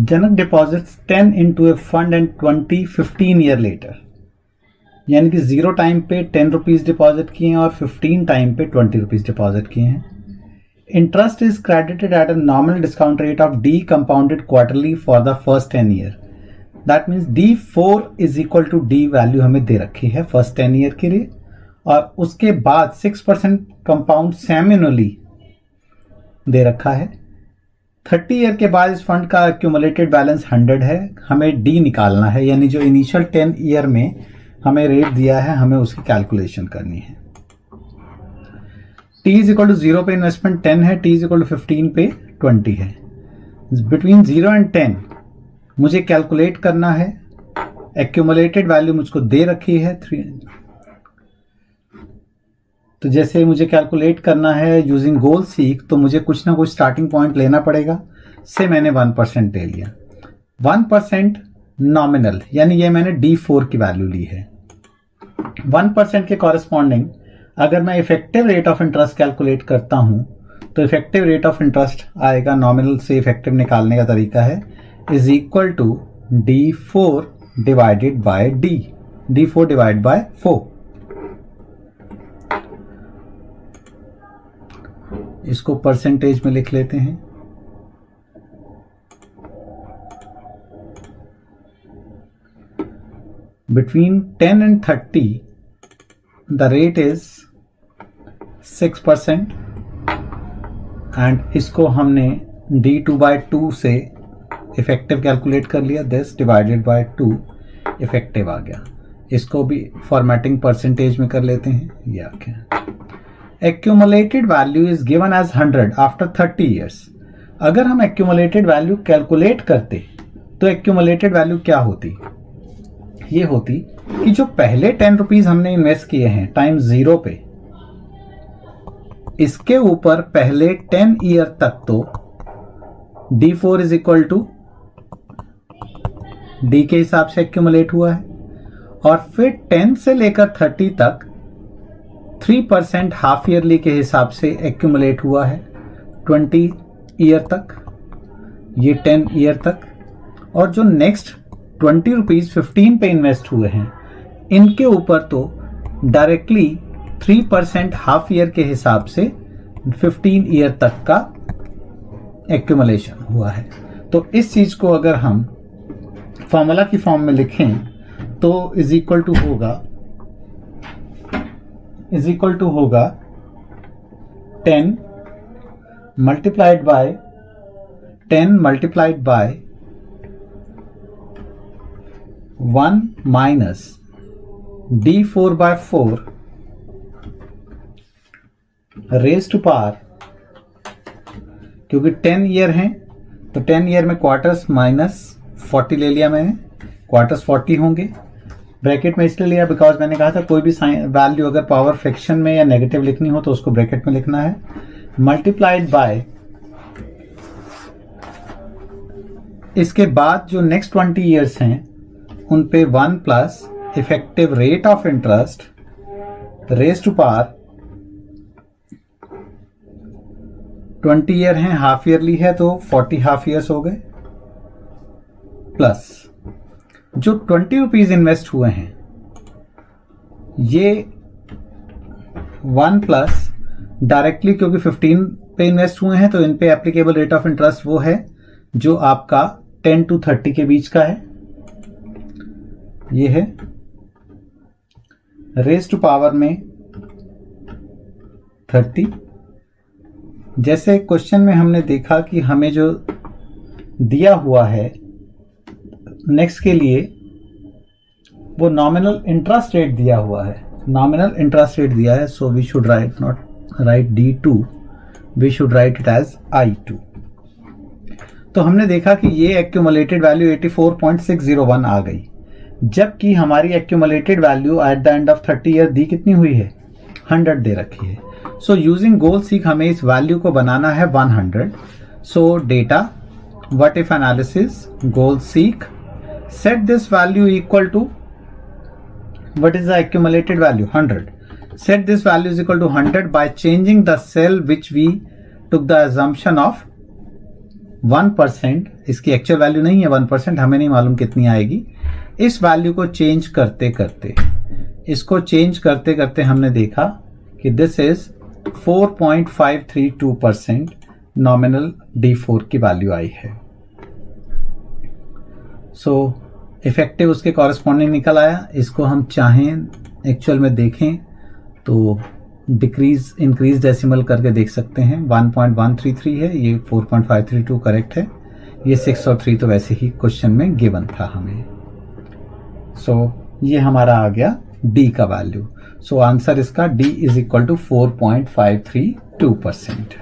Janak deposits 10 into a fund and 20 15 year later, यानी कि 0 time पे 10 रुपीज़ डिपॉजिट किए हैं और 15 टाइम पे 20 रुपीज़ डिपॉजिट किए हैं. Interest is credited at a nominal discount rate of d compounded quarterly for the first 10 year. That means D4 is equal to d value हमें दे रखी है फर्स्ट 10 ईयर के लिए, और उसके बाद 6% कंपाउंड सेमिनली दे रखा है. 30 ईयर के बाद इस फंड का एक्यूमुलेटेड बैलेंस 100 है. हमें डी निकालना है, यानी जो इनिशियल 10 ईयर में हमें रेट दिया है हमें उसकी कैलकुलेशन करनी है. t इज इक्वल टू 0 पे इन्वेस्टमेंट 10 है, t इज इक्वल टू 15 पे 20 है. बिटवीन 0 एंड 10 मुझे कैलकुलेट करना है. एक्यूमुलेटेड वैल्यू मुझको दे रखी है 3. तो जैसे मुझे कैलकुलेट करना है यूजिंग गोल सीक, तो मुझे कुछ ना कुछ स्टार्टिंग पॉइंट लेना पड़ेगा. से मैंने 1% ले लिया. 1% नॉमिनल, यानी ये मैंने D4 की वैल्यू ली है. 1% के कॉरेस्पॉन्डिंग अगर मैं effective rate of interest calculate करता हूं तो इफेक्टिव रेट ऑफ इंटरेस्ट आएगा, नॉमिनल से इफेक्टिव निकालने का तरीका है, is equal to D4 divided by D. D4 divide by 4. इसको परसेंटेज में लिख लेते हैं. Between 10 and 30, the rate is 6%, and इसको हमने D2 by 2 से इफेक्टिव कैलकुलेट कर लिया. दिस डिवाइडेड बाय 2 इफेक्टिव आ गया. इसको भी फॉर्मेटिंग परसेंटेज में कर लेते हैं. ये आ गया. Accumulated value is given as 100 after 30 years. अगर हम एक्यूमुलेटेड वैल्यू कैलकुलेट करते तो एक्यूमुलेटेड वैल्यू क्या होती? ये होती कि जो पहले 10 रुपीज हमने इन्वेस्ट किए हैं टाइम 0 पे, इसके ऊपर पहले 10 ईयर तक तो D4 is equal to D के हिसाब से एक्यूमुलेट हुआ है, और फिर 10 से लेकर 30 तक 3% हाफ ईयरली के हिसाब से एक्यूमुलेट हुआ है 20 ईयर तक, ये 10 ईयर तक. और जो नेक्स्ट 20 रुपीज 15 पे इन्वेस्ट हुए हैं, इनके ऊपर तो डायरेक्टली 3% हाफ ईयर के हिसाब से 15 ईयर तक का एक्यूमुलेशन हुआ है. तो इस चीज को अगर हम फॉर्मूला की फॉर्म में लिखें तो इज इक्वल टू होगा 10 multiplied by 1 minus D4 by 4 raise to power, क्योंकि 10 ईयर हैं तो 10 ईयर में क्वार्टर्स माइनस 40 ले लिया मैंने. क्वार्टर्स 40 होंगे. ब्रैकेट में इसलिए लिया बिकॉज मैंने कहा था कोई भी वैल्यू अगर पावर फ्रैक्शन में या नेगेटिव लिखनी हो तो उसको ब्रैकेट में लिखना है. मल्टीप्लाइड बाय इसके बाद जो नेक्स्ट 20 ईयर्स हैं उन पे 1 plus effective rate of interest raise to power 20 year हैं, हाफ ईयरली है तो 40 हाफ ईयर्स हो गए, प्लस जो 20 रुपीज इन्वेस्ट हुए हैं ये 1 प्लस डायरेक्टली, क्योंकि 15 पे इन्वेस्ट हुए हैं तो इन पे एप्लीकेबल रेट ऑफ इंटरेस्ट वो है जो आपका 10 to 30 के बीच का है. ये है रेज टू पावर में 30. जैसे क्वेश्चन में हमने देखा कि हमें जो दिया हुआ है नेक्स्ट के लिए वो नॉमिनल इंटरेस्ट रेट दिया हुआ है. नॉमिनल इंटरेस्ट रेट दिया है, so we should write not write D2, we should write it as I2. तो हमने देखा कि ये एक्यूमुलेटेड वैल्यू 84.601 आ गई, जबकि हमारी accumulated value at the end of 30 year दी कितनी हुई है? 100 दे रखी है. सो यूजिंग गोल सीक हमें इस वैल्यू को बनाना है 100. So data what if analysis goal seek set this value equal to what is the accumulated value 100. Set this value is equal to 100 by changing the cell which we took the assumption of 1%. इसकी actual value नहीं है 1%, हमें नहीं मालूम कितनी आएगी. इस value को चेंज करते करते हमने देखा कि दिस इज 4.532% नॉमिनल D4 की वैल्यू आई है. सो इफेक्टिव उसके कॉरेस्पॉन्डिंग निकल आया. इसको हम चाहें एक्चुअल में देखें तो डिक्रीज इंक्रीज डेसिमल करके देख सकते हैं. 1.133 है, ये 4.532 करेक्ट है. ये 6 और 3 तो वैसे ही क्वेश्चन में गिवन था हमें. सो ये हमारा आ गया D का वैल्यू. सो आंसर इसका D इज इक्वल टू 4.532%.